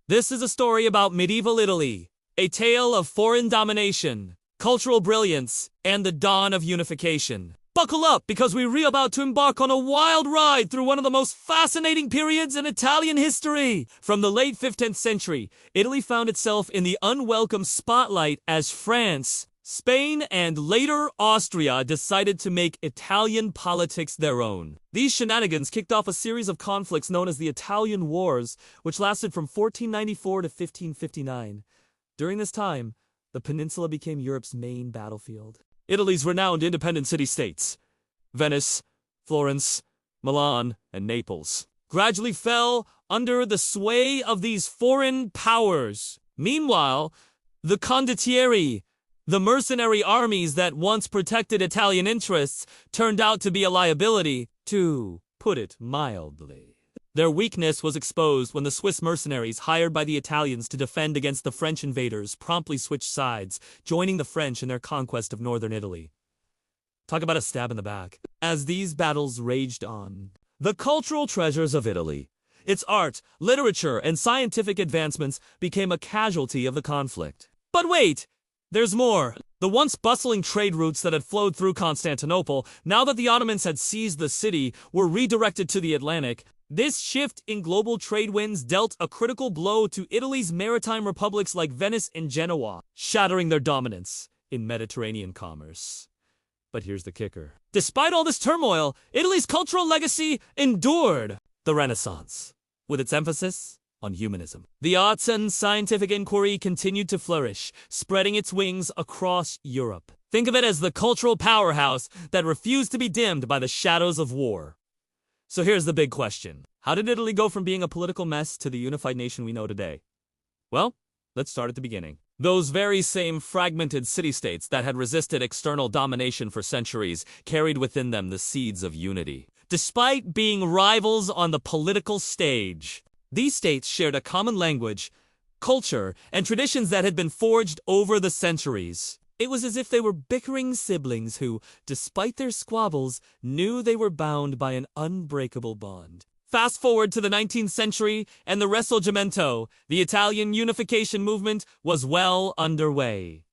This is a story about medieval Italy, a tale of foreign domination, cultural brilliance, and the dawn of unification. Buckle up, because we're about to embark on a wild ride through one of the most fascinating periods in Italian history. From the late 15th century, Italy found itself in the unwelcome spotlight as France, Spain, and later Austria decided to make Italian politics their own. These shenanigans kicked off a series of conflicts known as the Italian Wars, which lasted from 1494 to 1559. During this time, the peninsula became Europe's main battlefield. Italy's renowned independent city-states, Venice, Florence, Milan, and Naples, gradually fell under the sway of these foreign powers. Meanwhile, the condottieri, the mercenary armies that once protected Italian interests, turned out to be a liability, to put it mildly. Their weakness was exposed when the Swiss mercenaries hired by the Italians to defend against the French invaders promptly switched sides, joining the French in their conquest of northern Italy. Talk about a stab in the back. As these battles raged on, the cultural treasures of Italy, its art, literature, and scientific advancements became a casualty of the conflict. But wait! There's more. The once bustling trade routes that had flowed through Constantinople, now that the Ottomans had seized the city, were redirected to the Atlantic. This shift in global trade winds dealt a critical blow to Italy's maritime republics like Venice and Genoa, shattering their dominance in Mediterranean commerce. But here's the kicker. Despite all this turmoil, Italy's cultural legacy endured. The Renaissance, with its emphasis on humanism. The arts and scientific inquiry continued to flourish, spreading its wings across Europe. Think of it as the cultural powerhouse that refused to be dimmed by the shadows of war. So here's the big question. How did Italy go from being a political mess to the unified nation we know today? Well, let's start at the beginning. Those very same fragmented city-states that had resisted external domination for centuries carried within them the seeds of unity. Despite being rivals on the political stage, these states shared a common language, culture, and traditions that had been forged over the centuries. It was as if they were bickering siblings who, despite their squabbles, knew they were bound by an unbreakable bond. Fast forward to the 19th century, and the Risorgimento, the Italian unification movement, was well underway.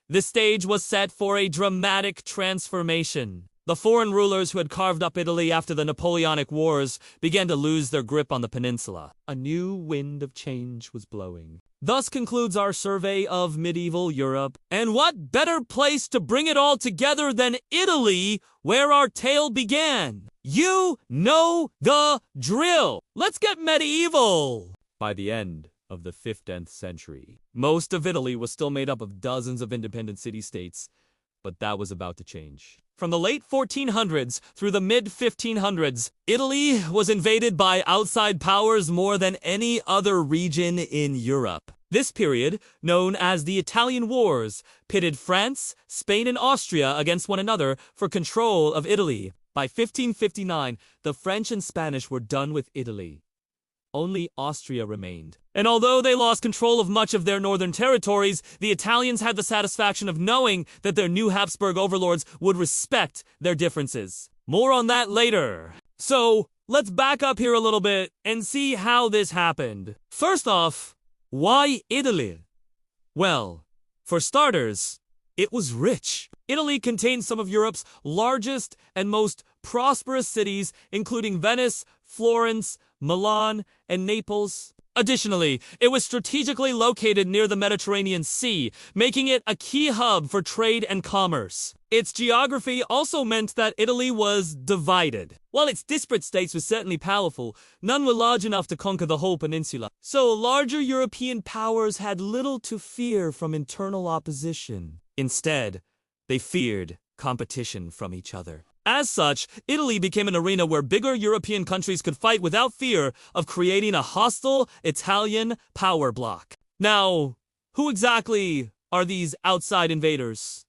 The stage was set for a dramatic transformation. The foreign rulers who had carved up Italy after the Napoleonic Wars began to lose their grip on the peninsula. A new wind of change was blowing. Thus concludes our survey of medieval Europe. And what better place to bring it all together than Italy, where our tale began? You know the drill. Let's get medieval. By the end of the 15th century, most of Italy was still made up of dozens of independent city-states, but that was about to change. From the late 1400s through the mid-1500s, Italy was invaded by outside powers more than any other region in Europe. This period, known as the Italian Wars, pitted France, Spain, and Austria against one another for control of Italy. By 1559, the French and Spanish were done with Italy. Only Austria remained. And although they lost control of much of their northern territories, the Italians had the satisfaction of knowing that their new Habsburg overlords would respect their differences. More on that later. So, let's back up here a little bit and see how this happened. First off, why Italy? Well, for starters, it was rich. Italy contained some of Europe's largest and most prosperous cities, including Venice, Florence, Milan, and Naples. Additionally, it was strategically located near the Mediterranean Sea, making it a key hub for trade and commerce. Its geography also meant that Italy was divided. While its disparate states were certainly powerful, none were large enough to conquer the whole peninsula. So larger European powers had little to fear from internal opposition. Instead, they feared competition from each other. As such, Italy became an arena where bigger European countries could fight without fear of creating a hostile Italian power bloc. Now, who exactly are these outside invaders?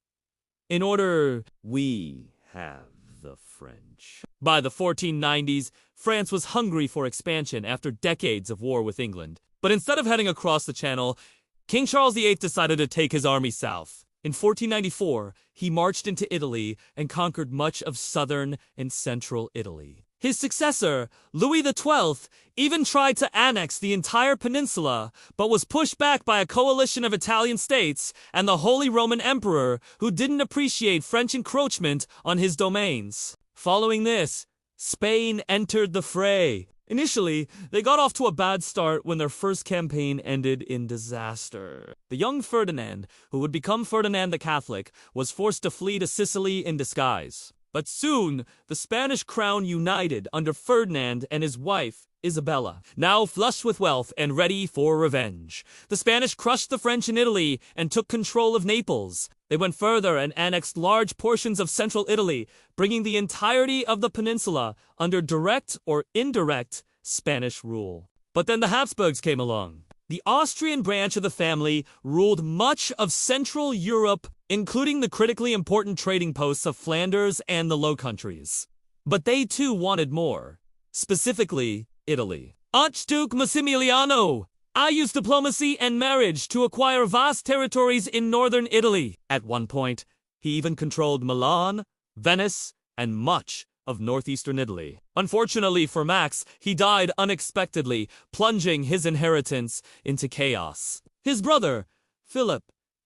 We have the French. By the 1490s, France was hungry for expansion after decades of war with England. But instead of heading across the Channel, King Charles VIII decided to take his army south. In 1494, he marched into Italy and conquered much of southern and central Italy. His successor, Louis XII, even tried to annex the entire peninsula, but was pushed back by a coalition of Italian states and the Holy Roman Emperor, who didn't appreciate French encroachment on his domains. Following this, Spain entered the fray. Initially, they got off to a bad start when their first campaign ended in disaster. The young Ferdinand, who would become Ferdinand the Catholic, was forced to flee to Sicily in disguise. But soon, the Spanish crown united under Ferdinand and his wife, Isabella, now flushed with wealth and ready for revenge. The Spanish crushed the French in Italy and took control of Naples. They went further and annexed large portions of central Italy, bringing the entirety of the peninsula under direct or indirect Spanish rule. But then the Habsburgs came along. The Austrian branch of the family ruled much of Central Europe, including the critically important trading posts of Flanders and the Low Countries. But they too wanted more, specifically Italy. Archduke Massimiliano used diplomacy and marriage to acquire vast territories in northern Italy. At one point, he even controlled Milan, Venice, and much of northeastern Italy. Unfortunately for Max, he died unexpectedly, plunging his inheritance into chaos. His brother, Philip,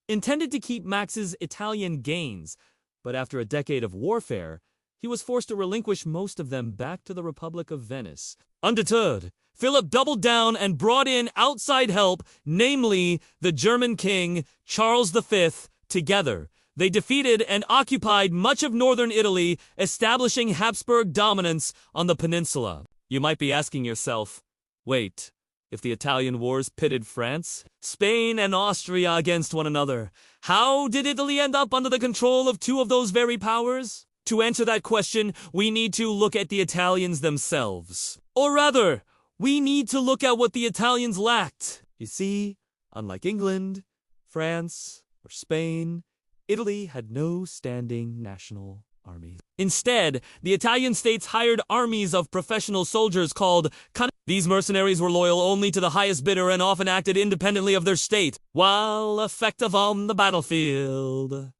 intended to keep Max's Italian gains, but after a decade of warfare, he was forced to relinquish most of them back to the Republic of Venice. Undeterred, Philip doubled down and brought in outside help, namely the German king, Charles V. Together, they defeated and occupied much of northern Italy, establishing Habsburg dominance on the peninsula. You might be asking yourself, wait, if the Italian wars pitted France, Spain, and Austria against one another, how did Italy end up under the control of two of those very powers? To answer that question, we need to look at the Italians themselves. Or rather, we need to look at what the Italians lacked. You see, unlike England, France, or Spain, Italy had no standing national army. Instead, the Italian states hired armies of professional soldiers called These mercenaries were loyal only to the highest bidder and often acted independently of their state, while effective on the battlefield.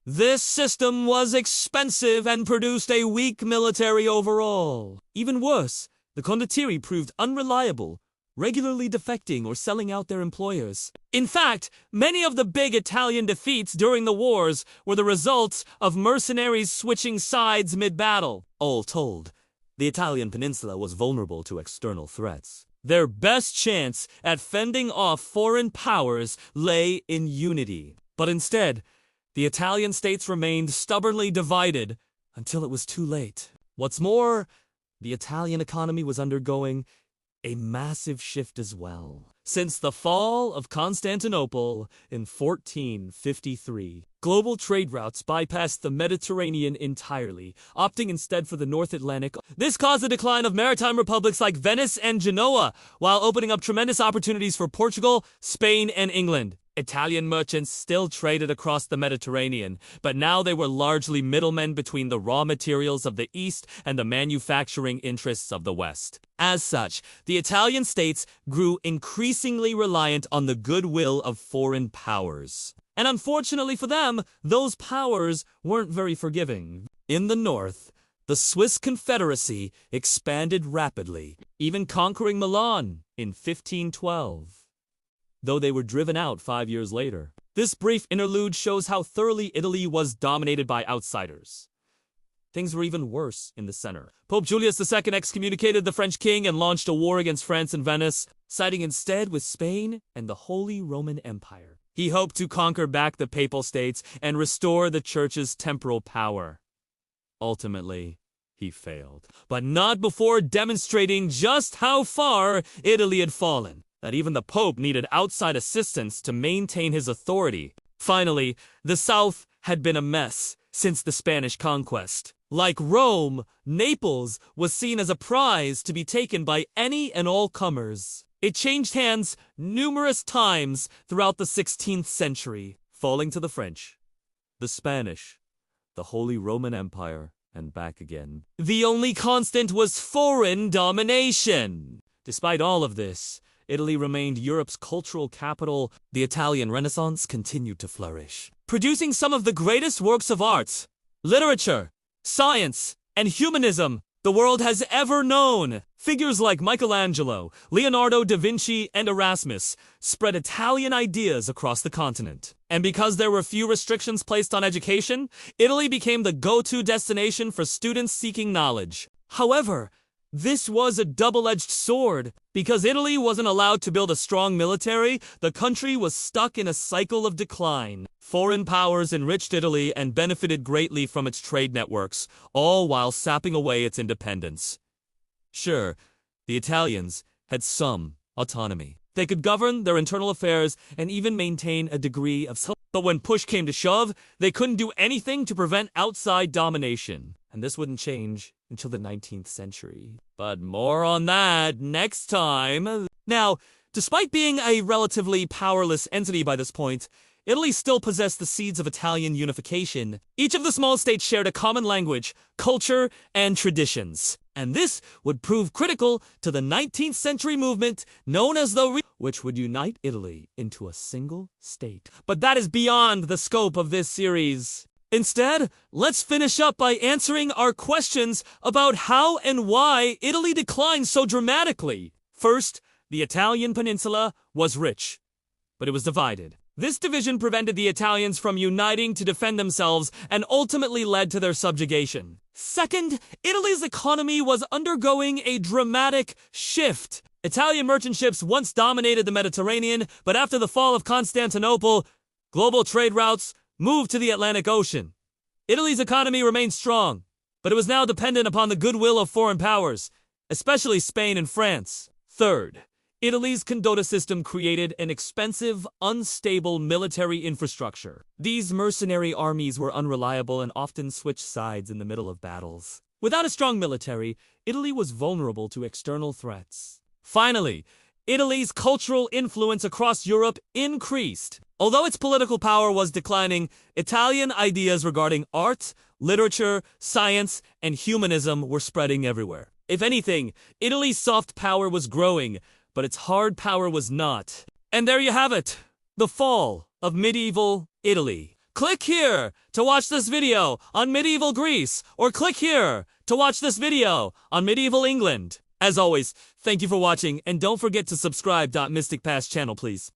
This system was expensive and produced a weak military overall. Even worse, the condottieri proved unreliable, regularly defecting or selling out their employers. In fact, many of the big Italian defeats during the wars were the result of mercenaries switching sides mid-battle. All told, the Italian peninsula was vulnerable to external threats. Their best chance at fending off foreign powers lay in unity. But instead, the Italian states remained stubbornly divided until it was too late. What's more, the Italian economy was undergoing a massive shift as well. Since the fall of Constantinople in 1453, global trade routes bypassed the Mediterranean entirely, opting instead for the North Atlantic. This caused the decline of maritime republics like Venice and Genoa, while opening up tremendous opportunities for Portugal, Spain, and England. Italian merchants still traded across the Mediterranean, but now they were largely middlemen between the raw materials of the East and the manufacturing interests of the West. As such, the Italian states grew increasingly reliant on the goodwill of foreign powers. And unfortunately for them, those powers weren't very forgiving. In the north, the Swiss Confederacy expanded rapidly, even conquering Milan in 1512. Though they were driven out 5 years later. This brief interlude shows how thoroughly Italy was dominated by outsiders. Things were even worse in the center. Pope Julius II excommunicated the French king and launched a war against France and Venice, siding instead with Spain and the Holy Roman Empire. He hoped to conquer back the Papal States and restore the Church's temporal power. Ultimately, he failed, but not before demonstrating just how far Italy had fallen. That even the Pope needed outside assistance to maintain his authority. Finally, the South had been a mess since the Spanish conquest. Like Rome, Naples was seen as a prize to be taken by any and all comers. It changed hands numerous times throughout the 16th century, falling to the French, the Spanish, the Holy Roman Empire, and back again. The only constant was foreign domination. Despite all of this, Italy remained Europe's cultural capital. The Italian Renaissance continued to flourish, producing some of the greatest works of art, literature, science, and humanism the world has ever known. Figures like Michelangelo, Leonardo da Vinci, and Erasmus spread Italian ideas across the continent. And because there were few restrictions placed on education, Italy became the go-to destination for students seeking knowledge. However, this was a double-edged sword. Because Italy wasn't allowed to build a strong military, the country was stuck in a cycle of decline. Foreign powers enriched Italy and benefited greatly from its trade networks, all while sapping away its independence. Sure, the Italians had some autonomy. They could govern their internal affairs and even maintain a degree of self. But when push came to shove, they couldn't do anything to prevent outside domination. And this wouldn't change until the 19th century. But more on that next time. Now, despite being a relatively powerless entity by this point, Italy still possessed the seeds of Italian unification. Each of the small states shared a common language, culture, and traditions. And this would prove critical to the 19th century movement known as the which would unite Italy into a single state. But that is beyond the scope of this series. Instead, let's finish up by answering our questions about how and why Italy declined so dramatically. First, the Italian peninsula was rich, but it was divided. This division prevented the Italians from uniting to defend themselves and ultimately led to their subjugation. Second, Italy's economy was undergoing a dramatic shift. Italian merchant ships once dominated the Mediterranean, but after the fall of Constantinople, global trade routes moved to the Atlantic Ocean. Italy's economy remained strong, but it was now dependent upon the goodwill of foreign powers, especially Spain and France. Third, Italy's Condotta system created an expensive, unstable military infrastructure. These mercenary armies were unreliable and often switched sides in the middle of battles. Without a strong military, Italy was vulnerable to external threats. Finally, Italy's cultural influence across Europe increased. Although its political power was declining, Italian ideas regarding art, literature, science, and humanism were spreading everywhere. If anything, Italy's soft power was growing, but its hard power was not. And there you have it, the fall of medieval Italy. Click here to watch this video on medieval Greece, or click here to watch this video on medieval England. As always, thank you for watching, and don't forget to subscribe. Mystic Past channel, please.